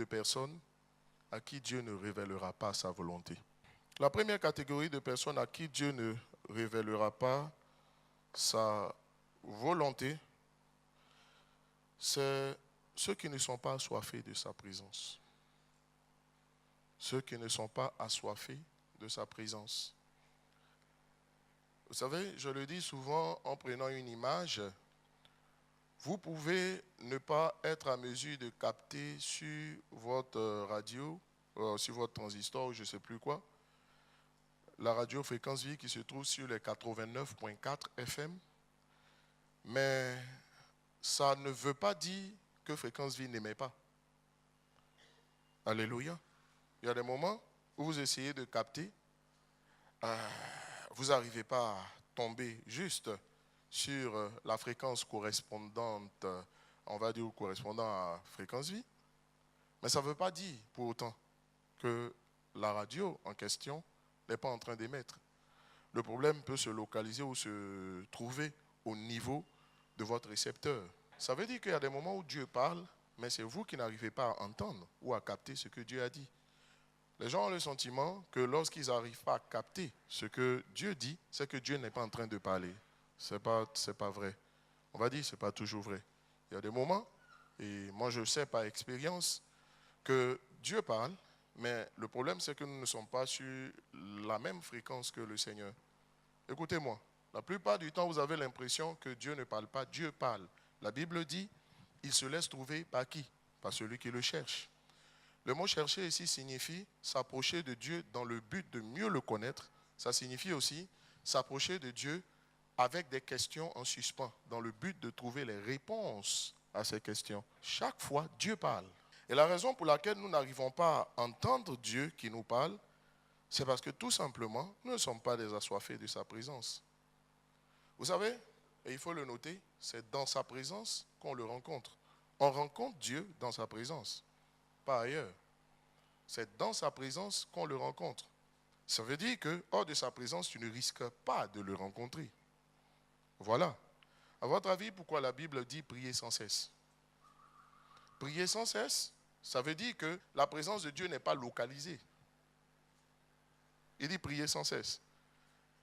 personnes à qui Dieu ne révélera pas sa volonté. La première catégorie de personnes à qui Dieu ne révélera pas sa volonté, c'est ceux qui ne sont pas assoiffés de sa présence. Ceux qui ne sont pas assoiffés de sa présence. Vous savez, je le dis souvent en prenant une image, vous pouvez ne pas être à mesure de capter sur votre radio, sur votre transistor ou je ne sais plus quoi, la radio Fréquence Vie qui se trouve sur les 89.4 FM, mais ça ne veut pas dire que Fréquence Vie n'émet pas. Alléluia. Il y a des moments où vous essayez de capter, vous n'arrivez pas à tomber juste sur la fréquence correspondante, on va dire correspondant à Fréquence Vie. Mais ça ne veut pas dire pour autant que la radio en question n'est pas en train d'émettre. Le problème peut se localiser ou se trouver au niveau de votre récepteur. Ça veut dire qu'il y a des moments où Dieu parle, mais c'est vous qui n'arrivez pas à entendre ou à capter ce que Dieu a dit. Les gens ont le sentiment que lorsqu'ils n'arrivent pas à capter ce que Dieu dit, c'est que Dieu n'est pas en train de parler. Ce n'est pas vrai. On va dire que ce n'est pas toujours vrai. Il y a des moments, et moi je sais par expérience, que Dieu parle, mais le problème c'est que nous ne sommes pas sur la même fréquence que le Seigneur. Écoutez-moi, la plupart du temps vous avez l'impression que Dieu ne parle pas, Dieu parle. La Bible dit, il se laisse trouver par qui? Par celui qui le cherche. Le mot chercher ici signifie s'approcher de Dieu dans le but de mieux le connaître. Ça signifie aussi s'approcher de Dieu avec des questions en suspens, dans le but de trouver les réponses à ces questions. Chaque fois, Dieu parle. Et la raison pour laquelle nous n'arrivons pas à entendre Dieu qui nous parle, c'est parce que tout simplement, nous ne sommes pas des assoiffés de sa présence. Vous savez, et il faut le noter, c'est dans sa présence qu'on le rencontre. On rencontre Dieu dans sa présence, pas ailleurs. C'est dans sa présence qu'on le rencontre. Ça veut dire que hors de sa présence, tu ne risques pas de le rencontrer. Voilà. À votre avis, pourquoi la Bible dit prier sans cesse? Prier sans cesse, ça veut dire que la présence de Dieu n'est pas localisée. Il dit prier sans cesse.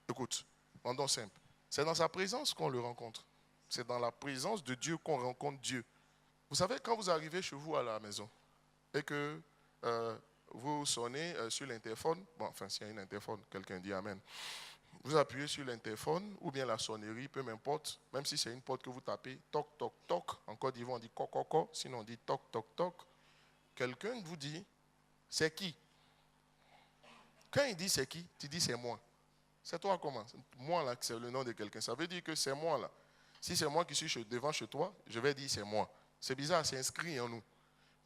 Écoute, rendons simple. C'est dans sa présence qu'on le rencontre. C'est dans la présence de Dieu qu'on rencontre Dieu. Vous savez, quand vous arrivez chez vous à la maison et que vous sonnez sur l'interphone, bon, enfin, s'il y a un interphone, quelqu'un dit Amen. Vous appuyez sur l'interphone ou bien la sonnerie, peu m'importe, même si c'est une porte que vous tapez, toc, toc, toc. En Côte d'Ivoire, on dit coc, coc, coc, sinon on dit toc, toc, toc. Quelqu'un vous dit, c'est qui? Quand il dit c'est qui, tu dis c'est moi. C'est toi comment? Moi là, c'est le nom de quelqu'un. Ça veut dire que c'est moi là. Si c'est moi qui suis devant chez toi, je vais dire c'est moi. C'est bizarre, c'est inscrit en nous.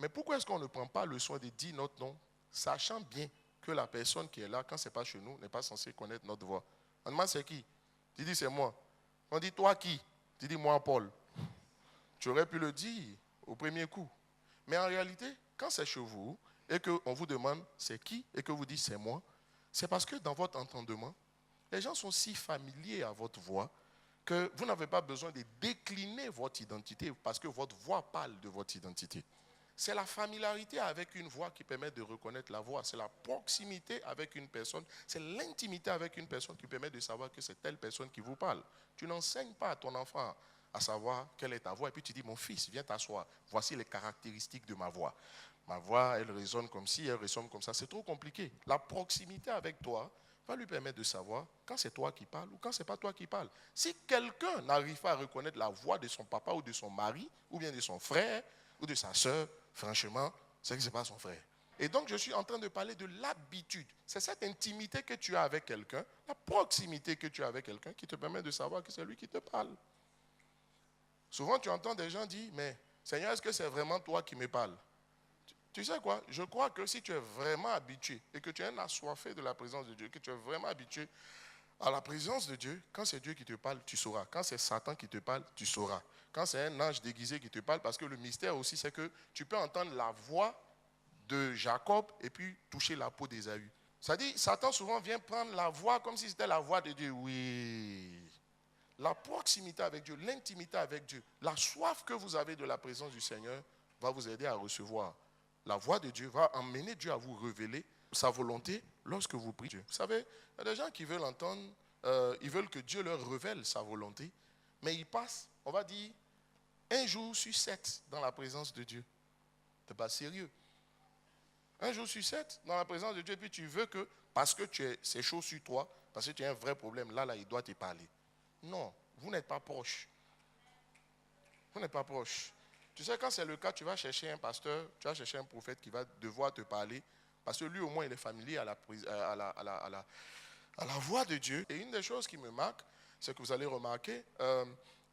Mais pourquoi est-ce qu'on ne prend pas le soin de dire notre nom, sachant bien que la personne qui est là, quand ce n'est pas chez nous, n'est pas censée connaître notre voix? On demande c'est qui? Tu dis c'est moi. On dit toi qui? Tu dis moi Paul. Tu aurais pu le dire au premier coup. Mais en réalité, quand c'est chez vous et qu'on vous demande c'est qui et que vous dites c'est moi, c'est parce que dans votre entendement, les gens sont si familiers à votre voix que vous n'avez pas besoin de décliner votre identité parce que votre voix parle de votre identité. C'est la familiarité avec une voix qui permet de reconnaître la voix. C'est la proximité avec une personne. C'est l'intimité avec une personne qui permet de savoir que c'est telle personne qui vous parle. Tu n'enseignes pas à ton enfant à savoir quelle est ta voix. Et puis tu dis, mon fils, viens t'asseoir. Voici les caractéristiques de ma voix. Ma voix, elle résonne comme ci, elle résonne comme ça. C'est trop compliqué. La proximité avec toi va lui permettre de savoir quand c'est toi qui parles ou quand c'est pas toi qui parles. Si quelqu'un n'arrive pas à reconnaître la voix de son papa ou de son mari, ou bien de son frère, ou de sa sœur, franchement, c'est que ce n'est pas son frère. Et donc, je suis en train de parler de l'habitude. C'est cette intimité que tu as avec quelqu'un, la proximité que tu as avec quelqu'un qui te permet de savoir que c'est lui qui te parle. Souvent, tu entends des gens dire, mais Seigneur, est-ce que c'est vraiment toi qui me parles? Tu sais quoi? Je crois que si tu es vraiment habitué et que tu es un assoiffé de la présence de Dieu, que tu es vraiment habitué à la présence de Dieu, quand c'est Dieu qui te parle, tu sauras. Quand c'est Satan qui te parle, tu sauras. Quand c'est un ange déguisé qui te parle, parce que le mystère aussi, c'est que tu peux entendre la voix de Jacob et puis toucher la peau d'Ésaü. Ça dit, Satan souvent vient prendre la voix comme si c'était la voix de Dieu. Oui. La proximité avec Dieu, l'intimité avec Dieu, la soif que vous avez de la présence du Seigneur va vous aider à recevoir la voix de Dieu va emmener Dieu à vous révéler sa volonté lorsque vous priez Dieu. Vous savez, il y a des gens qui veulent entendre, ils veulent que Dieu leur révèle sa volonté, mais ils passent, on va dire, 1 jour sur 7 dans la présence de Dieu. Ce n'est pas sérieux. 1 jour sur 7 dans la présence de Dieu, et puis tu veux que, parce que c'est chaud sur toi, parce que tu as un vrai problème, là, il doit te parler. Non, vous n'êtes pas proche. Vous n'êtes pas proche. Tu sais, quand c'est le cas, tu vas chercher un pasteur, tu vas chercher un prophète qui va devoir te parler, parce que lui, au moins, il est familier à la voix de Dieu. Et une des choses qui me marque, c'est que vous allez remarquer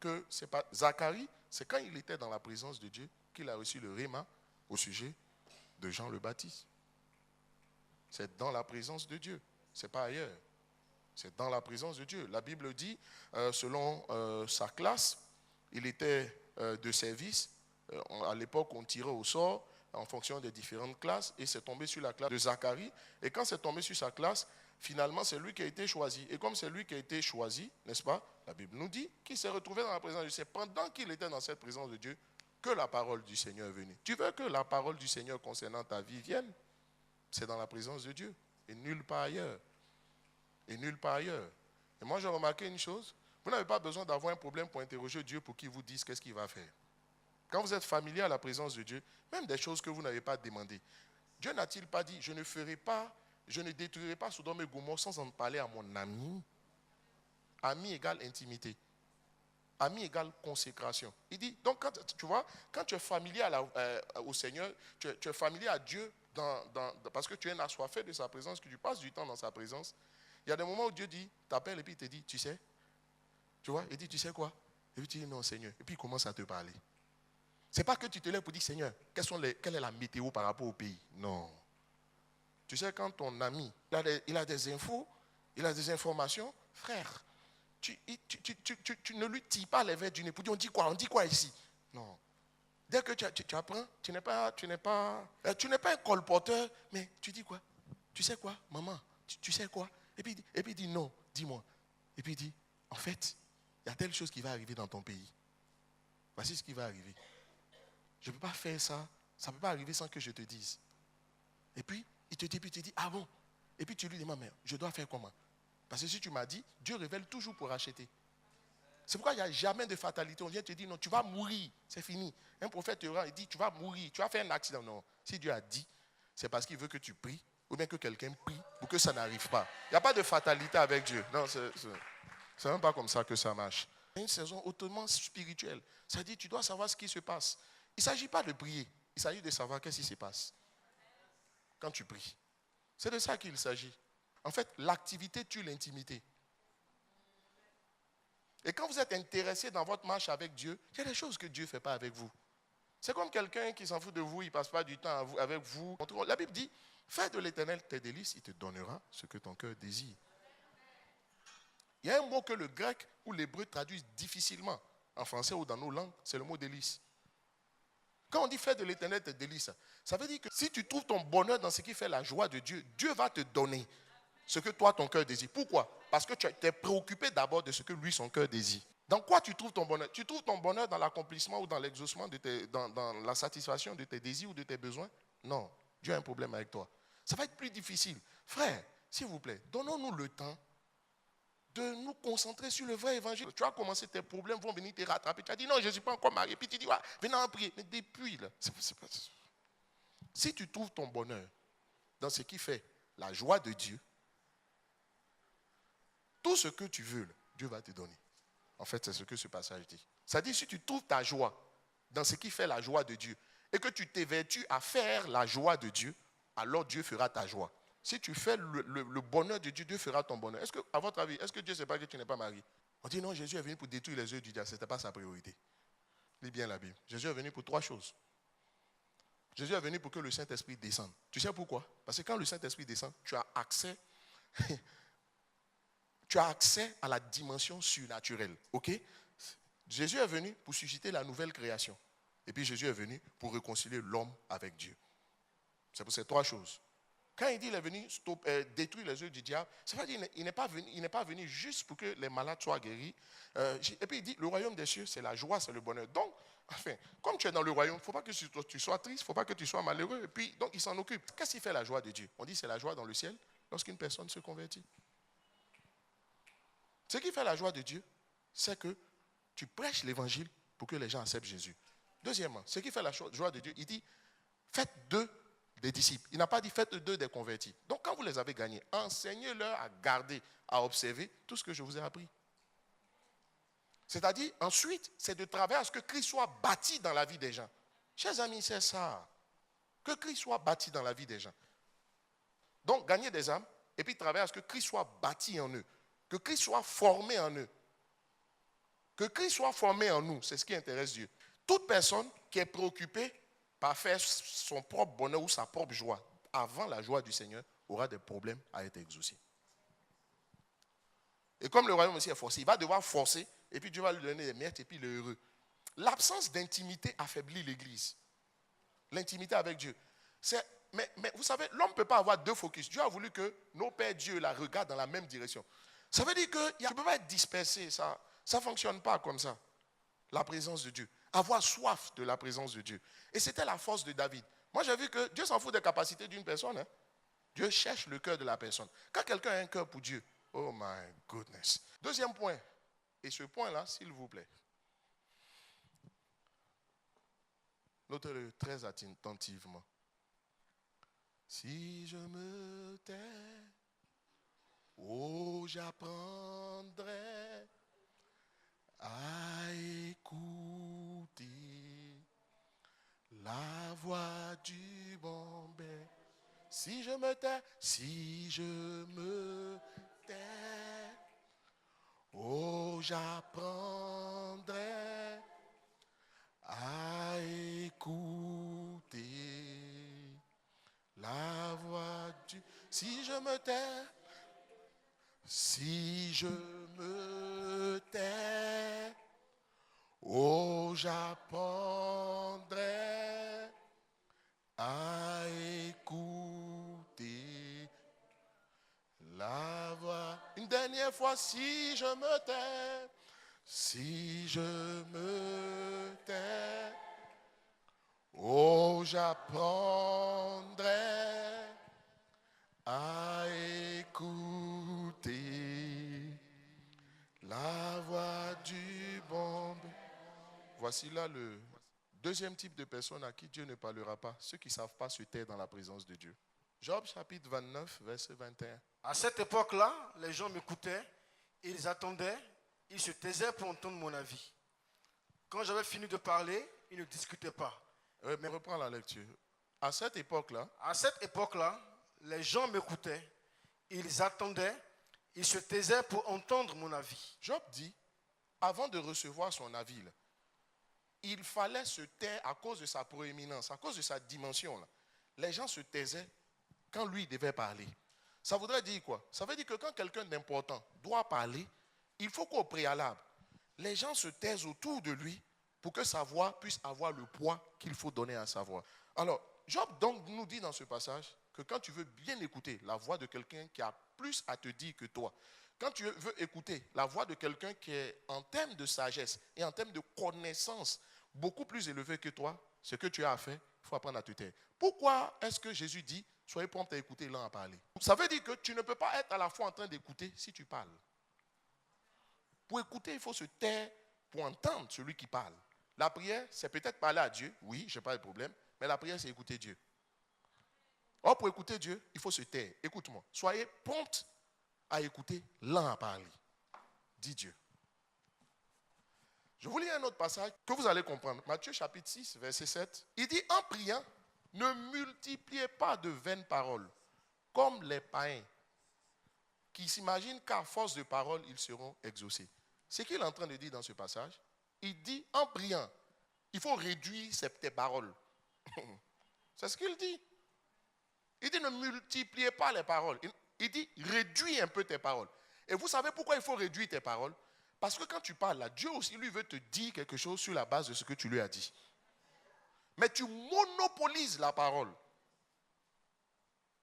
que c'est pas Zacharie, c'est quand il était dans la présence de Dieu qu'il a reçu le réma au sujet de Jean le Baptiste. C'est dans la présence de Dieu, c'est pas ailleurs. C'est dans la présence de Dieu. La Bible dit, selon sa classe, il était de service. À l'époque, on tirait au sort en fonction des différentes classes, et c'est tombé sur la classe de Zacharie. Et quand c'est tombé sur sa classe, finalement, c'est lui qui a été choisi. Et comme c'est lui qui a été choisi, n'est-ce pas, la Bible nous dit qu'il s'est retrouvé dans la présence de Dieu. C'est pendant qu'il était dans cette présence de Dieu que la parole du Seigneur est venue. Tu veux que la parole du Seigneur concernant ta vie vienne? C'est dans la présence de Dieu et nulle part ailleurs. Et nulle part ailleurs. Et moi, j'ai remarqué une chose. Vous n'avez pas besoin d'avoir un problème pour interroger Dieu pour qu'il vous dise qu'est-ce qu'il va faire. Quand vous êtes familier à la présence de Dieu, même des choses que vous n'avez pas demandées, Dieu n'a-t-il pas dit, je ne détruirai pas Sodome et Gomorrhe sans en parler à mon ami? Ami égale intimité. Ami égale consécration. Il dit, donc quand tu vois, quand tu es familier au Seigneur, tu es familier à Dieu parce que tu es assoiffé de sa présence, que tu passes du temps dans sa présence. Il y a des moments où Dieu t'appelle et puis il te dit, tu sais, tu vois, il dit, tu sais quoi? Et puis tu dis, non Seigneur. Et puis il commence à te parler. Ce n'est pas que tu te lèves pour dire, Seigneur, quelle est la météo par rapport au pays? Non. Tu sais, quand ton ami, il a des infos, il a des informations, frère, tu ne lui tires pas les verres du nez pour dire, on dit quoi ici? Non. Dès que tu apprends, tu n'es pas un colporteur, mais tu dis quoi? Tu sais quoi, maman? Tu sais quoi? Et puis il dit, non, dis-moi. Et puis il dit, en fait, il y a telle chose qui va arriver dans ton pays. Voici ce qui va arriver. Je ne peux pas faire ça. Ça ne peut pas arriver sans que je te dise. Et puis, il te dit, ah bon? Et puis tu lui demandes, mais je dois faire comment? Parce que si tu m'as dit, Dieu révèle toujours pour acheter. C'est pourquoi il n'y a jamais de fatalité. On vient te dire, non, tu vas mourir. C'est fini. Un prophète te rend, il dit, tu vas mourir. Tu vas faire un accident. Non. Si Dieu a dit, c'est parce qu'il veut que tu pries ou bien que quelqu'un prie pour que ça n'arrive pas. Il n'y a pas de fatalité avec Dieu. Non, c'est même pas comme ça que ça marche. C'est une saison hautement spirituelle. Ça dit, tu dois savoir ce qui se passe. Il ne s'agit pas de prier. Il s'agit de savoir qu'est-ce qui se passe quand tu pries. C'est de ça qu'il s'agit. En fait, l'activité tue l'intimité. Et quand vous êtes intéressé dans votre marche avec Dieu, il y a des choses que Dieu ne fait pas avec vous. C'est comme quelqu'un qui s'en fout de vous, il ne passe pas du temps avec vous. La Bible dit, fais de l'Éternel tes délices, il te donnera ce que ton cœur désire. Il y a un mot que le grec ou l'hébreu traduisent difficilement en français ou dans nos langues, c'est le mot délice. Quand on dit fais de l'Éternel tes délices, ça veut dire que si tu trouves ton bonheur dans ce qui fait la joie de Dieu, Dieu va te donner ce que toi, ton cœur désire. Pourquoi? Parce que tu es préoccupé d'abord de ce que lui, son cœur désire. Dans quoi tu trouves ton bonheur? Tu trouves ton bonheur dans l'accomplissement ou dans l'exaucement, dans la satisfaction de tes désirs ou de tes besoins? Non. Dieu a un problème avec toi. Ça va être plus difficile. Frère, s'il vous plaît, donnons-nous le temps de nous concentrer sur le vrai évangile. Tu as commencé, tes problèmes vont venir te rattraper. Tu as dit non, je ne suis pas encore marié. Puis tu dis, ouais, venez en prier. Mais depuis, là, si tu trouves ton bonheur dans ce qui fait la joie de Dieu, tout ce que tu veux, Dieu va te donner. En fait, c'est ce que ce passage dit. Ça dit, si tu trouves ta joie dans ce qui fait la joie de Dieu et que tu t'évertues à faire la joie de Dieu, alors Dieu fera ta joie. Si tu fais le bonheur de Dieu, Dieu fera ton bonheur. Est-ce que, à votre avis, est-ce que Dieu ne sait pas que tu n'es pas marié? On dit non, Jésus est venu pour détruire les œuvres du diable. Ce n'était pas sa priorité. Lis bien la Bible. Jésus est venu pour 3 choses. Jésus est venu pour que le Saint-Esprit descende. Tu sais pourquoi? Parce que quand le Saint-Esprit descend, tu as accès à la dimension surnaturelle. Ok? Jésus est venu pour susciter la nouvelle création. Et puis Jésus est venu pour réconcilier l'homme avec Dieu. C'est pour ces 3 choses. Quand il dit qu'il est venu détruire les œuvres du diable, ça veut dire qu'il n'est pas venu juste pour que les malades soient guéris. Et puis il dit, le royaume des cieux, c'est la joie, c'est le bonheur. Donc, Enfin, comme tu es dans le royaume, il ne faut pas que tu sois triste, il ne faut pas que tu sois malheureux. Et puis, donc, il s'en occupe. Qu'est-ce qui fait la joie de Dieu? On dit que c'est la joie dans le ciel lorsqu'une personne se convertit. Ce qui fait la joie de Dieu, c'est que tu prêches l'évangile pour que les gens acceptent Jésus. Deuxièmement, ce qui fait la joie de Dieu, il dit, faites d'eux des disciples. Il n'a pas dit, faites d'eux des convertis. Donc, quand vous les avez gagnés, enseignez-leur à garder, à observer tout ce que je vous ai appris. C'est-à-dire, ensuite, c'est de travailler à ce que Christ soit bâti dans la vie des gens. Chers amis, c'est ça. Que Christ soit bâti dans la vie des gens. Donc, gagner des âmes, et puis travailler à ce que Christ soit bâti en eux. Que Christ soit formé en eux. Que Christ soit formé en nous, c'est ce qui intéresse Dieu. Toute personne qui est préoccupée par faire son propre bonheur ou sa propre joie avant la joie du Seigneur aura des problèmes à être exaucés. Et comme le royaume aussi est forcé, il va devoir forcer, et puis Dieu va lui donner des miettes, et puis il est heureux. L'absence d'intimité affaiblit l'Église. L'intimité avec Dieu. Mais vous savez, l'homme ne peut pas avoir deux focus. Dieu a voulu que nos pères Dieu la regardent dans la même direction. Ça veut dire que tu ne peux pas être dispersé. Ça ne fonctionne pas comme ça. La présence de Dieu. Avoir soif de la présence de Dieu. Et c'était la force de David. Moi, j'ai vu que Dieu s'en fout des capacités d'une personne. Hein. Dieu cherche le cœur de la personne. Quand quelqu'un a un cœur pour Dieu, oh my goodness. Deuxième point. Et ce point-là, s'il vous plaît. Notez-le très attentivement. Si je me tais, oh, j'apprendrai à écouter la voix du bon berger. Si je me tais, oh, j'apprendrai à écouter la voix du... Si je me tais, oh, j'apprendrai à écouter la voix. Une dernière fois, si je me tais, oh, j'apprendrai à écouter la voix du bon. Voici là le deuxième type de personnes à qui Dieu ne parlera pas, ceux qui ne savent pas se taire dans la présence de Dieu. Job chapitre 29, verset 21. À cette époque-là, les gens m'écoutaient, ils attendaient, ils se taisaient pour entendre mon avis. Quand j'avais fini de parler, ils ne discutaient pas. Mais reprends la lecture. À cette époque-là, les gens m'écoutaient, ils attendaient, ils se taisaient pour entendre mon avis. Job dit, avant de recevoir son avis, là, il fallait se taire à cause de sa proéminence, à cause de sa dimension. Là. Les gens se taisaient quand lui devait parler. Ça voudrait dire quoi? Ça veut dire que quand quelqu'un d'important doit parler, il faut qu'au préalable, les gens se taisent autour de lui pour que sa voix puisse avoir le poids qu'il faut donner à sa voix. Alors, Job donc nous dit dans ce passage que quand tu veux bien écouter la voix de quelqu'un qui a plus à te dire que toi, quand tu veux écouter la voix de quelqu'un qui est en termes de sagesse et en termes de connaissance beaucoup plus élevé que toi, ce que tu as à faire, il faut apprendre à te taire. Pourquoi est-ce que Jésus dit, soyez prompt à écouter l'un à parler? Ça veut dire que tu ne peux pas être à la fois en train d'écouter si tu parles. Pour écouter, il faut se taire pour entendre celui qui parle. La prière, c'est peut-être parler à Dieu, oui, je n'ai pas de problème, mais la prière, c'est écouter Dieu. Or, pour écouter Dieu, il faut se taire. Écoute-moi, soyez prompt à écouter l'un à parler. Dit Dieu. Je vous lis un autre passage que vous allez comprendre. Matthieu chapitre 6, verset 7. Il dit, en priant, ne multipliez pas de vaines paroles, comme les païens, qui s'imaginent qu'à force de paroles, ils seront exaucés. C'est ce qu'il est en train de dire dans ce passage. Il dit, en priant, il faut réduire tes paroles. C'est ce qu'il dit. Il dit, ne multipliez pas les paroles. Il dit, réduis un peu tes paroles. Et vous savez pourquoi il faut réduire tes paroles? Parce que quand tu parles là, Dieu aussi, lui, veut te dire quelque chose sur la base de ce que tu lui as dit. Mais tu monopolises la parole.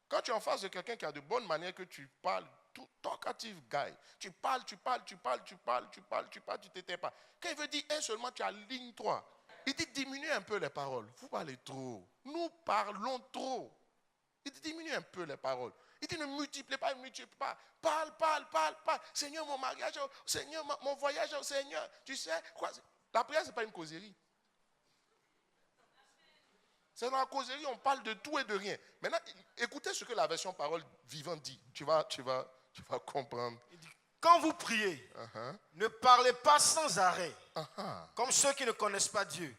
Quand tu es en face de quelqu'un qui a de bonnes manières, que tu parles, tout talkative guy, tu parles, tu t'étais pas. Quand il veut dire un seulement, tu alignes toi. Il dit diminuez un peu les paroles. Vous parlez trop. Nous parlons trop. Il dit diminue un peu les paroles. Il dit ne multipliez pas, ne multipliez pas. Parle, parle, parle, parle. Seigneur, mon mariage, Seigneur, mon voyage, Seigneur. Tu sais quoi? La prière, ce n'est pas une causerie. C'est dans la causerie, on parle de tout et de rien. Maintenant, écoutez ce que la version parole vivante dit. Tu vas comprendre. Il dit, quand vous priez, ne parlez pas sans arrêt, comme ceux qui ne connaissent pas Dieu.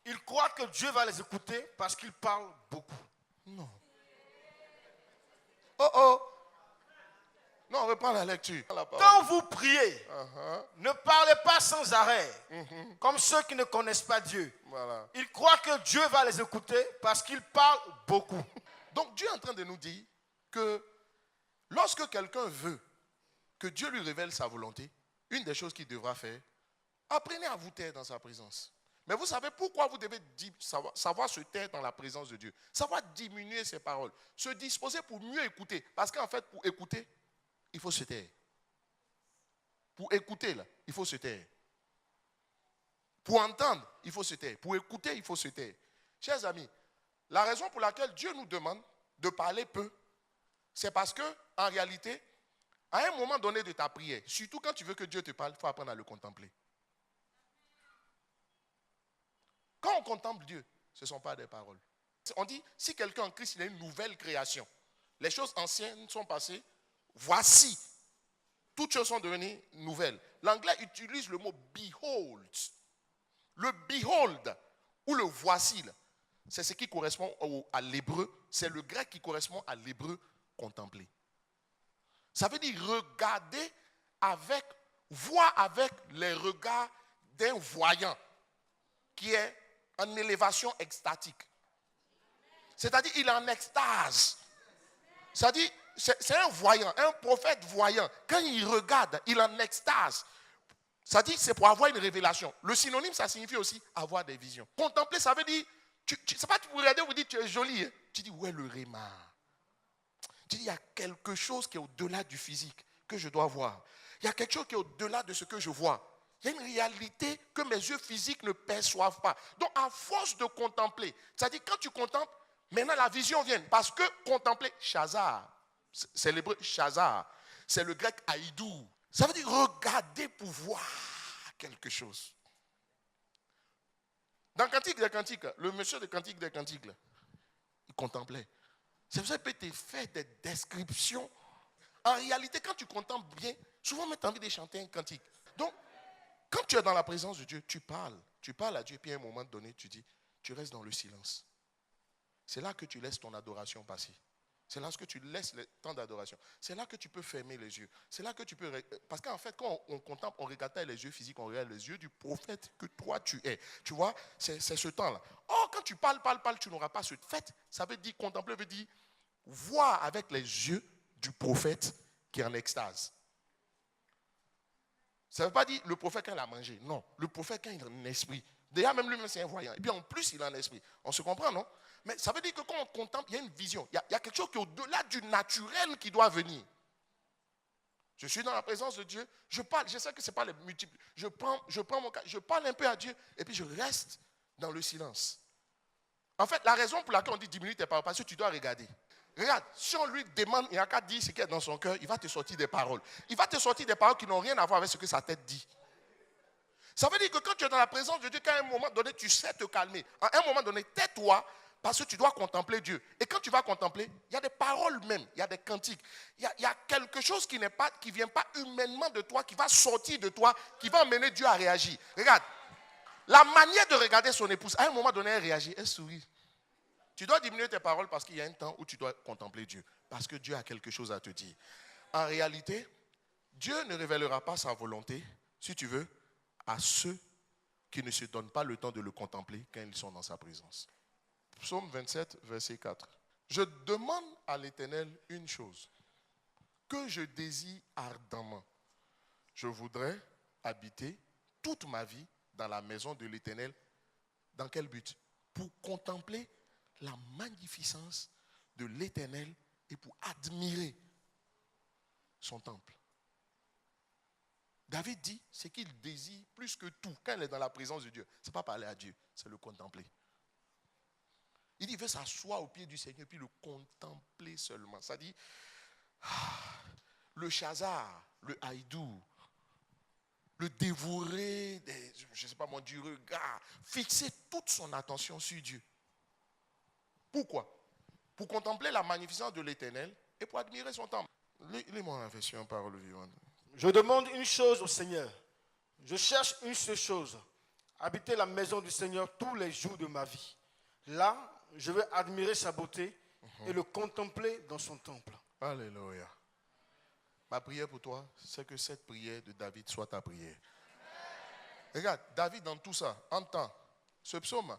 Ils croient que Dieu va les écouter parce qu'ils parlent beaucoup. Non. Oh. Non, on reprend la lecture. Quand vous priez, ne parlez pas sans arrêt, comme ceux qui ne connaissent pas Dieu. Voilà. Ils croient que Dieu va les écouter parce qu'ils parlent beaucoup. Donc Dieu est en train de nous dire que lorsque quelqu'un veut que Dieu lui révèle sa volonté, une des choses qu'il devra faire, apprenez à vous taire dans sa présence. Mais vous savez pourquoi vous devez savoir se taire dans la présence de Dieu. Savoir diminuer ses paroles. Se disposer pour mieux écouter. Parce qu'en fait, pour écouter, il faut se taire. Pour écouter, là, il faut se taire. Pour entendre, il faut se taire. Pour écouter, il faut se taire. Chers amis, la raison pour laquelle Dieu nous demande de parler peu, c'est parce que, en réalité, à un moment donné de ta prière, surtout quand tu veux que Dieu te parle, il faut apprendre à le contempler. Quand on contemple Dieu, ce ne sont pas des paroles. On dit, si quelqu'un en Christ, il a une nouvelle création. Les choses anciennes sont passées. Voici. Toutes choses sont devenues nouvelles. L'anglais utilise le mot behold. Le behold, ou le voici, c'est ce qui correspond à l'hébreu. C'est le grec qui correspond à l'hébreu contempler. Ça veut dire regarder voir avec les regards d'un voyant qui est en élévation extatique. C'est-à-dire, il est en extase. C'est-à-dire, c'est un voyant, un prophète voyant. Quand il regarde, il est en extase. C'est-à-dire, c'est pour avoir une révélation. Le synonyme, ça signifie aussi avoir des visions. Contempler, ça veut dire, c'est pas que vous regardez, vous dites, tu es joli. Hein? Tu dis, où est le réma? Tu dis, il y a quelque chose qui est au-delà du physique que je dois voir. Il y a quelque chose qui est au-delà de ce que je vois. Il y a une réalité que mes yeux physiques ne perçoivent pas. Donc, à force de contempler, c'est-à-dire quand tu contemples, maintenant la vision vient. Parce que contempler, shazar, c'est l'hébreu shazar, c'est le grec haïdou. Ça veut dire regarder pour voir quelque chose. Dans Cantique des Cantiques, le monsieur de Cantique des Cantiques, il contemplait. C'est pour ça qu'il peut te faire des descriptions. En réalité, quand tu contemples bien, souvent tu as envie de chanter un cantique. Donc, quand tu es dans la présence de Dieu, tu parles à Dieu, puis à un moment donné, tu restes dans le silence. C'est là que tu laisses ton adoration passer. C'est là que tu laisses le temps d'adoration. C'est là que tu peux fermer les yeux. C'est là que tu peux... Parce qu'en fait, quand on contemple, on ne regarde pas les yeux physiques, on regarde les yeux du prophète que toi tu es. Tu vois, c'est ce temps-là. Or, quand tu parles, tu n'auras pas ce fait. Ça veut dire, contempler veut dire voir avec les yeux du prophète qui est en extase. Ça ne veut pas dire le prophète quand il a mangé. Non, le prophète quand il est en esprit. Déjà, même lui-même, c'est un voyant. Et puis en plus, il est en esprit. On se comprend, non? Mais ça veut dire que quand on contemple, il y a une vision. Il y a quelque chose qui est au-delà du naturel qui doit venir. Je suis dans la présence de Dieu. Je parle. Je sais que ce n'est pas les multiples. Je prends mon cas. Je parle un peu à Dieu. Et puis je reste dans le silence. En fait, la raison pour laquelle on dit diminue tes paroles, parce que tu dois regarder. Regarde, si on lui demande, il n'y a qu'à dire ce qu'il y a dans son cœur, il va te sortir des paroles. Il va te sortir des paroles qui n'ont rien à voir avec ce que sa tête dit. Ça veut dire que quand tu es dans la présence de Dieu, qu'à un moment donné, tu sais te calmer. À un moment donné, tais-toi, parce que tu dois contempler Dieu. Et quand tu vas contempler, il y a des paroles même, il y a des cantiques. Il y a quelque chose qui ne vient pas humainement de toi, qui va sortir de toi, qui va amener Dieu à réagir. Regarde, la manière de regarder son épouse, à un moment donné, elle réagit, elle sourit. Tu dois diminuer tes paroles parce qu'il y a un temps où tu dois contempler Dieu. Parce que Dieu a quelque chose à te dire. En réalité, Dieu ne révélera pas sa volonté, si tu veux, à ceux qui ne se donnent pas le temps de le contempler quand ils sont dans sa présence. Psaume 27, verset 4. Je demande à l'Éternel une chose, que je désire ardemment. Je voudrais habiter toute ma vie dans la maison de l'Éternel. Dans quel but? Pour contempler la magnificence de l'Éternel et pour admirer son temple. David dit, ce qu'il désire plus que tout, quand il est dans la présence de Dieu, ce n'est pas parler à Dieu, c'est le contempler. Il dit, il veut s'asseoir au pied du Seigneur, puis le contempler seulement. Ça dit, le chazar, le haïdou, le dévorer, je ne sais pas moi, du regard, fixer toute son attention sur Dieu. Pourquoi? Pour contempler la magnificence de l'Éternel et pour admirer son temple. Lis-moi la version parole vivante. Je demande une chose au Seigneur. Je cherche une seule chose. Habiter la maison du Seigneur tous les jours de ma vie. Là, je vais admirer sa beauté et le contempler dans son temple. Alléluia. Ma prière pour toi, c'est que cette prière de David soit ta prière. Regarde, David dans tout ça, entend ce psaume.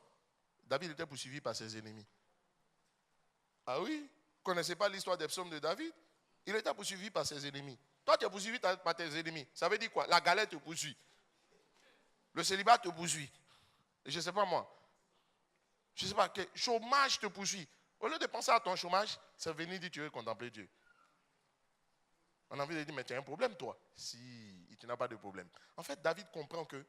David était poursuivi par ses ennemis. Ah oui? Vous ne connaissez pas l'histoire des psaumes de David? Il était poursuivi par ses ennemis. Toi, tu es poursuivi par tes ennemis. Ça veut dire quoi? La galère te poursuit. Le célibat te poursuit. Je ne sais pas moi. Je ne sais pas, quel chômage te poursuit. Au lieu de penser à ton chômage, c'est venir dire tu veux contempler Dieu. On a envie de dire, mais tu as un problème toi. Si, tu n'as pas de problème. En fait, David comprend que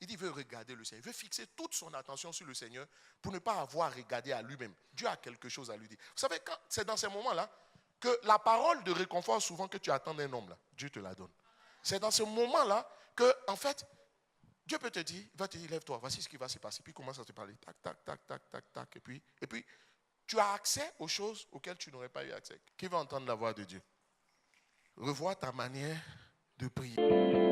il veut regarder le Seigneur. Il veut fixer toute son attention sur le Seigneur pour ne pas avoir à regarder à lui-même. Dieu a quelque chose à lui dire. Vous savez, c'est dans ces moments-là que la parole de réconfort souvent que tu attends d'un homme, là, Dieu te la donne. C'est dans ce moment-là que, en fait, Dieu peut te dire, va te dire, lève-toi, voici ce qui va se passer. Puis il commence à te parler, tac, tac, tac, tac, tac, tac. Et puis, tu as accès aux choses auxquelles tu n'aurais pas eu accès. Qui va entendre la voix de Dieu? Revois ta manière de prier.